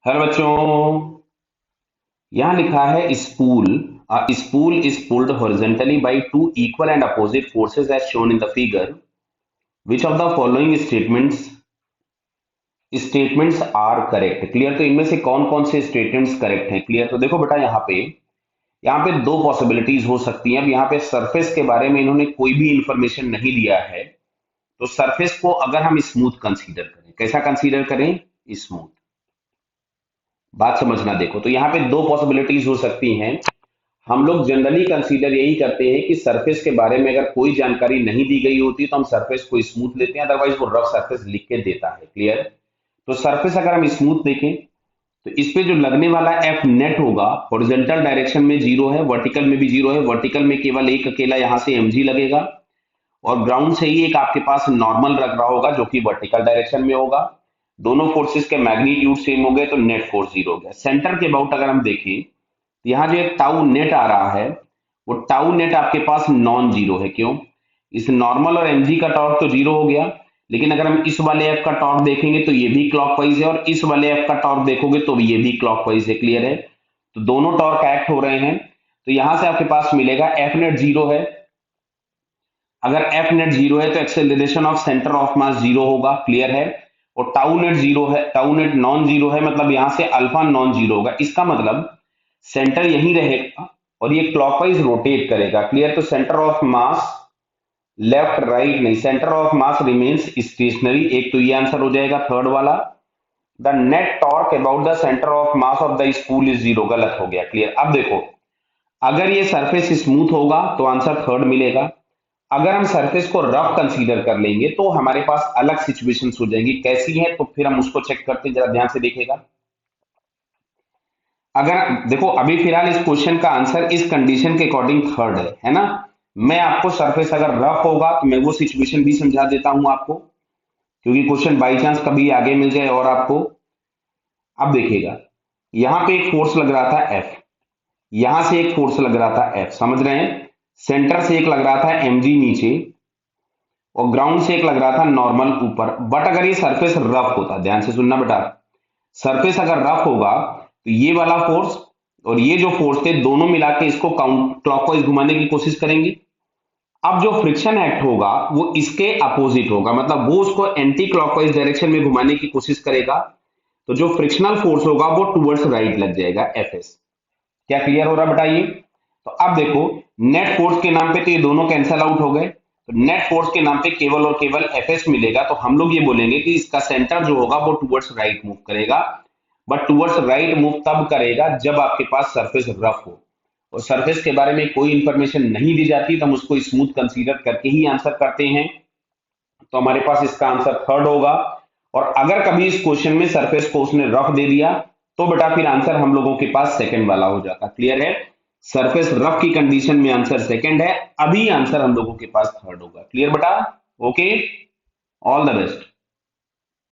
Hello बच्चों। यहाँ लिखा है spool. Spool is pulled horizontally by two equal and opposite forces as shown in the figure. Which of the following statements are correct. Clear. तो इनमें से कौन कौन से स्टेटमेंट्स करेक्ट हैं? क्लियर। तो देखो बेटा, यहाँ पे दो पॉसिबिलिटीज हो सकती हैं। अब यहाँ पे सरफेस के बारे में इन्होंने कोई भी इंफॉर्मेशन नहीं दिया है, तो सरफेस को अगर हम स्मूथ कंसीडर करें, कैसा कंसीडर करें? स्मूथ। बात समझना। देखो, तो यहाँ पे दो पॉसिबिलिटीज हो सकती हैं। हम लोग जनरली कंसीडर यही करते हैं कि सरफेस के बारे में अगर कोई जानकारी नहीं दी गई होती तो हम सरफेस को स्मूथ लेते हैं, अदरवाइज वो रफ सरफेस लिख के देता है। क्लियर। तो सरफेस अगर हम स्मूथ देखें तो इस पे जो लगने वाला एफ नेट होगा, हॉरिजॉन्टल डायरेक्शन में जीरो है, वर्टिकल में भी जीरो है। वर्टिकल में केवल एक अकेला यहाँ से एमजी लगेगा, और ग्राउंड से ही एक आपके पास नॉर्मल लग रहा होगा जो कि वर्टिकल डायरेक्शन में होगा। दोनों फोर्सेस के मैग्नीट्यूड सेम हो गए तो नेट फोर्स जीरो हो गया। सेंटर के अबाउट अगर हम देखें, यहाँ जो एक टाउ नेट आ रहा है, वो टाउ नेट आपके पास नॉन जीरो है। क्यों? इस नॉर्मल और एमजी का टॉर्क तो जीरो हो गया, लेकिन अगर हम इस वाले एफ का टॉर्क देखेंगे तो ये भी क्लॉकवाइज है, और इस वाले एफ का टॉर्क देखोगे तो ये भी क्लॉकवाइज है। क्लियर है। तो दोनों टॉर्क एक्ट हो रहे हैं, तो यहां से आपके पास मिलेगा एफ नेट जीरो है। अगर एफ नेट जीरो है तो acceleration of centre of mass zero होगा। क्लियर है। और टाउ नेट जीरो है, टाउ नेट नॉन जीरो है, मतलब यहां से अल्फा नॉन जीरो होगा। इसका मतलब सेंटर यहीं रहेगा और ये क्लॉकवाइज रोटेट करेगा। क्लियर। तो centre of mass left right नहीं, centre of mass remains stationary. एक तो ये आंसर हो जाएगा थर्ड वाला। The net torque about the centre of mass of the spool is zero, गलत हो गया। क्लियर। अब देखो, अगर ये सरफेस स्मूथ होगा तो आंसर थर्ड मिलेगा। अगर हम सरफेस को रफ कंसीडर कर लेंगे तो हमारे पास अलग सिचुएशंस हो जाएंगी। कैसी है तो फिर हम उसको चेक करते हैं, जरा ध्यान से देखिएगा। अगर देखो, अभी फिलहाल इस क्वेश्चन का आंसर इस कंडीशन के अकॉर्डिंग थर्ड है ना। मैं आपको सरफेस अगर रफ होगा तो मैं वो सिचुएशन भी समझा देता हूं आपको, क्योंकि क्वेश्चन बाई चांस कभी आगे मिल जाए और आपको। अब देखिएगा, यहां पे एक फोर्स लग रहा था एफ, यहां से एक फोर्स लग रहा था एफ, समझ रहे हैं। सेंटर से एक लग रहा था एमजी नीचे, और ग्राउंड से एक लग रहा था नॉर्मल ऊपर। बट अगर ये सरफेस रफ होता, ध्यान से सुनना बेटा, सरफेस अगर रफ होगा तो ये वाला फोर्स और ये जो फोर्स थे दोनों मिला के इसको काउंट क्लॉकवाइज घुमाने की कोशिश करेंगे। अब जो फ्रिक्शन एक्ट होगा वो इसके अपोजिट होगा, मतलब वो उसको एंटी क्लॉकवाइज डायरेक्शन में घुमाने की कोशिश करेगा। तो जो फ्रिक्शनल फोर्स होगा वो टुवर्ड्स राइट लग जाएगा, एफ एस। क्या क्लियर हो रहा है बताइए? तो अब देखो, नेट फोर्स के नाम पे तो ये दोनों कैंसल आउट हो गए, तो नेट फोर्स के नाम पे केवल और केवल एफ एस मिलेगा। तो हम लोग ये बोलेंगे कि इसका सेंटर जो होगा वो टुवर्ड्स राइट मूव करेगा। बट टुवर्ड्स राइट मूव तब करेगा जब आपके पास सरफेस रफ हो, और सरफेस के बारे में कोई इंफॉर्मेशन नहीं दी जाती तो हम उसको स्मूथ कंसीडर करके ही आंसर करते हैं। तो हमारे पास इसका आंसर थर्ड होगा। और अगर कभी इस क्वेश्चन में सरफेस को उसने रफ दे दिया तो बेटा फिर आंसर हम लोगों के पास सेकंड वाला हो जाता। क्लियर है। सरफेस रफ की कंडीशन में आंसर सेकंड है, अभी आंसर हम लोगों के पास थर्ड होगा। क्लियर बेटा? Okay, all the best.